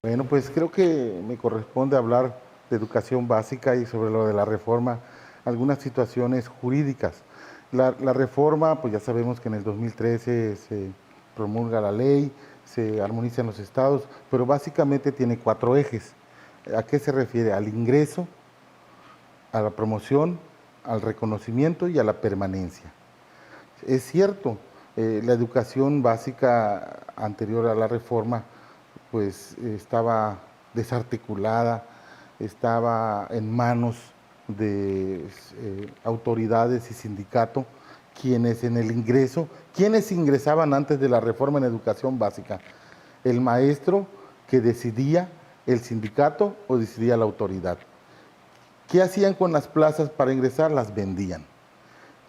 Bueno, pues creo que me corresponde hablar de educación básica y sobre lo de la reforma, algunas situaciones jurídicas. La reforma, pues ya sabemos que en el 2013 se promulga la ley, se armonizan los estados, pero básicamente tiene cuatro ejes. ¿A qué se refiere? Al ingreso, a la promoción, al reconocimiento y a la permanencia. Es cierto, la educación básica anterior a la reforma pues estaba desarticulada, estaba en manos de autoridades y sindicatos, quienes en el ingreso, quienes ingresaban antes de la reforma en educación básica, el maestro que decidía, el sindicato o decidía la autoridad. ¿Qué hacían con las plazas para ingresar? Las vendían.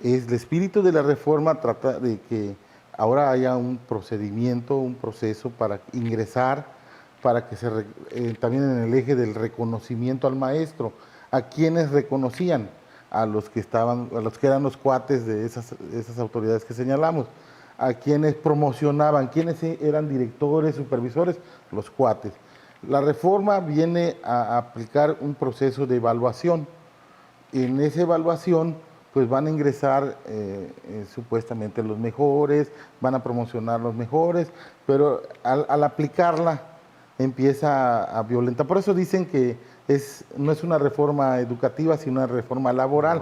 El espíritu de la reforma trata de que ahora haya un procedimiento, un proceso para ingresar, para que también en el eje del reconocimiento al maestro, a quienes reconocían, a los que estaban, a los que eran los cuates de esas autoridades que señalamos, a quienes promocionaban, quienes eran directores, supervisores, los cuates. La reforma viene a aplicar un proceso de evaluación. En esa evaluación pues van a ingresar supuestamente los mejores, van a promocionar los mejores, pero al aplicarla empieza a violentar. Por eso dicen que no es una reforma educativa, sino una reforma laboral,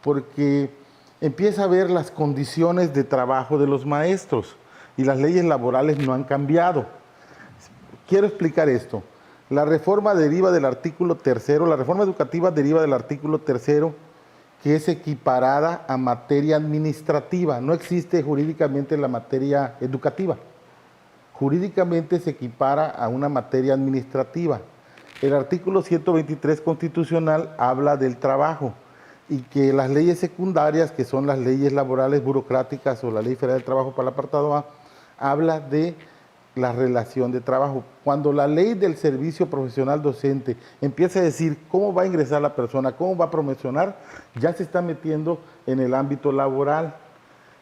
porque empieza a ver las condiciones de trabajo de los maestros y las leyes laborales no han cambiado. Quiero explicar esto. La reforma deriva del artículo 3, la reforma educativa deriva del artículo 3, que es equiparada a materia administrativa. No existe jurídicamente la materia educativa. Jurídicamente se equipara a una materia administrativa. El artículo 123 constitucional habla del trabajo y que las leyes secundarias, que son las leyes laborales burocráticas o la Ley Federal del Trabajo para el apartado A, habla de la relación de trabajo. Cuando la ley del servicio profesional docente empieza a decir cómo va a ingresar la persona, cómo va a promocionar, ya se está metiendo en el ámbito laboral.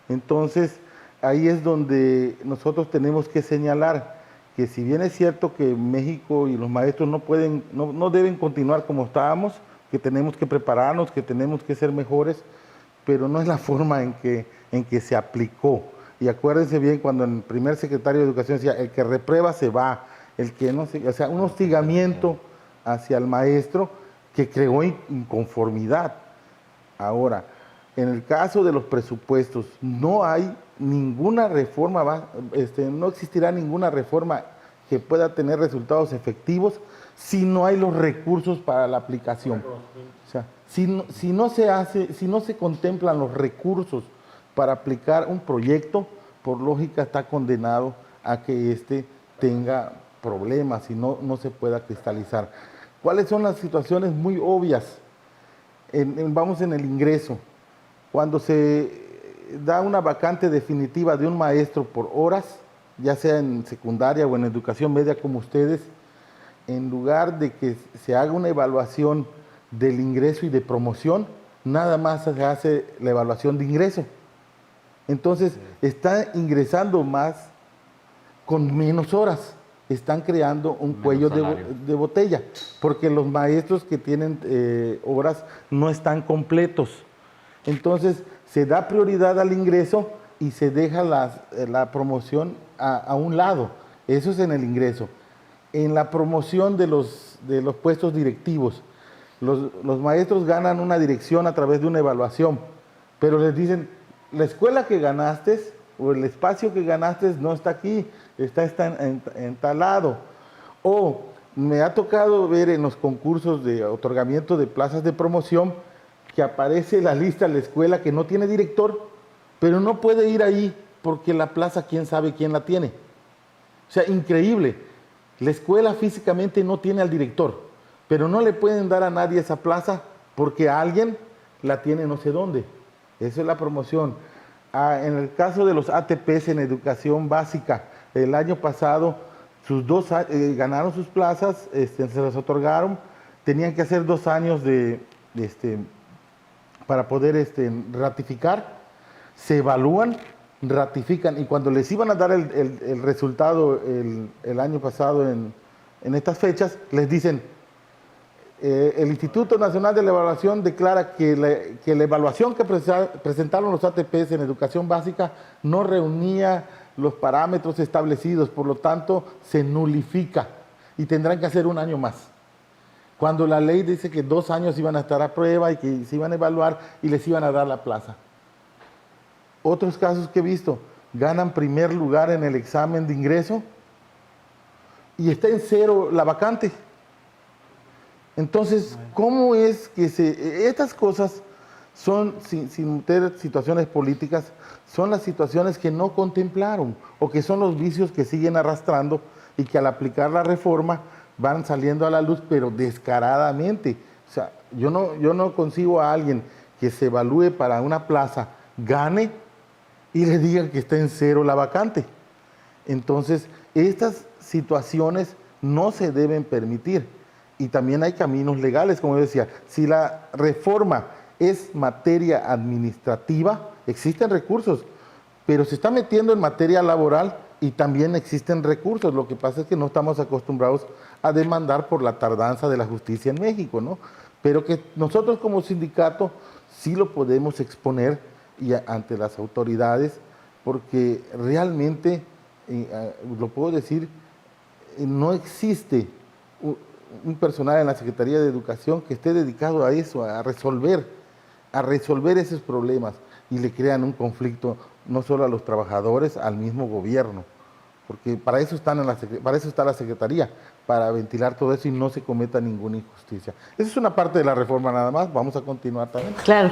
Entonces, ahí es donde nosotros tenemos que señalar que si bien es cierto que México y los maestros no deben continuar como estábamos, que tenemos que prepararnos, que tenemos que ser mejores, pero no es la forma en que se aplicó. Y acuérdense bien cuando el primer secretario de Educación decía, el que reprueba se va, el que no se... O sea, un hostigamiento hacia el maestro que creó inconformidad. Ahora, en el caso de los presupuestos, no hay ninguna reforma, no existirá ninguna reforma que pueda tener resultados efectivos si no hay los recursos para la aplicación. O sea, si no se contemplan los recursos para aplicar un proyecto, por lógica está condenado a que éste tenga problemas y no se pueda cristalizar. ¿Cuáles son las situaciones muy obvias? Vamos en el ingreso. Cuando se da una vacante definitiva de un maestro por horas, ya sea en secundaria o en educación media como ustedes, en lugar de que se haga una evaluación del ingreso y de promoción, nada más se hace la evaluación de ingreso. Entonces, está ingresando más con menos horas. Están creando un cuello de botella, porque los maestros que tienen horas no están completos. Entonces, se da prioridad al ingreso y se deja la promoción a un lado. Eso es en el ingreso. En la promoción de los puestos directivos, los maestros ganan una dirección a través de una evaluación, pero les dicen, la escuela que ganaste o el espacio que ganaste no está aquí, está en tal lado. O me ha tocado ver en los concursos de otorgamiento de plazas de promoción que aparece la lista de la escuela que no tiene director, pero no puede ir ahí porque la plaza quién sabe quién la tiene. O sea, increíble. La escuela físicamente no tiene al director, pero no le pueden dar a nadie esa plaza porque alguien la tiene no sé dónde. Eso es la promoción. En el caso de los ATPs en educación básica, el año pasado ganaron sus plazas, se las otorgaron, tenían que hacer 2 años para poder ratificar, se evalúan, ratifican, y cuando les iban a dar el resultado el año pasado en estas fechas, les dicen, el Instituto Nacional de la Evaluación declara que la evaluación que presentaron los ATPs en educación básica no reunía los parámetros establecidos, por lo tanto se nulifica y tendrán que hacer un año más. Cuando la ley dice que 2 años iban a estar a prueba y que se iban a evaluar y les iban a dar la plaza. Otros casos que he visto, ganan primer lugar en el examen de ingreso y está en 0 la vacante. Entonces, ¿cómo es que estas cosas son, sin meter situaciones políticas, son las situaciones que no contemplaron o que son los vicios que siguen arrastrando y que al aplicar la reforma van saliendo a la luz, pero descaradamente? O sea, yo no concibo a alguien que se evalúe para una plaza, gane y le digan que está en 0 la vacante. Entonces, estas situaciones no se deben permitir. Y también hay caminos legales, como yo decía. Si la reforma es materia administrativa, existen recursos, pero se está metiendo en materia laboral y también existen recursos. Lo que pasa es que no estamos acostumbrados a demandar por la tardanza de la justicia en México, ¿no? Pero que nosotros como sindicato sí lo podemos exponer ante las autoridades, porque realmente, lo puedo decir, no existe un personal en la Secretaría de Educación que esté dedicado a eso, a resolver esos problemas, y le crean un conflicto no solo a los trabajadores, al mismo gobierno, porque para eso está la Secretaría, para ventilar todo eso y no se cometa ninguna injusticia. Esa es una parte de la reforma nada más, vamos a continuar también. Claro.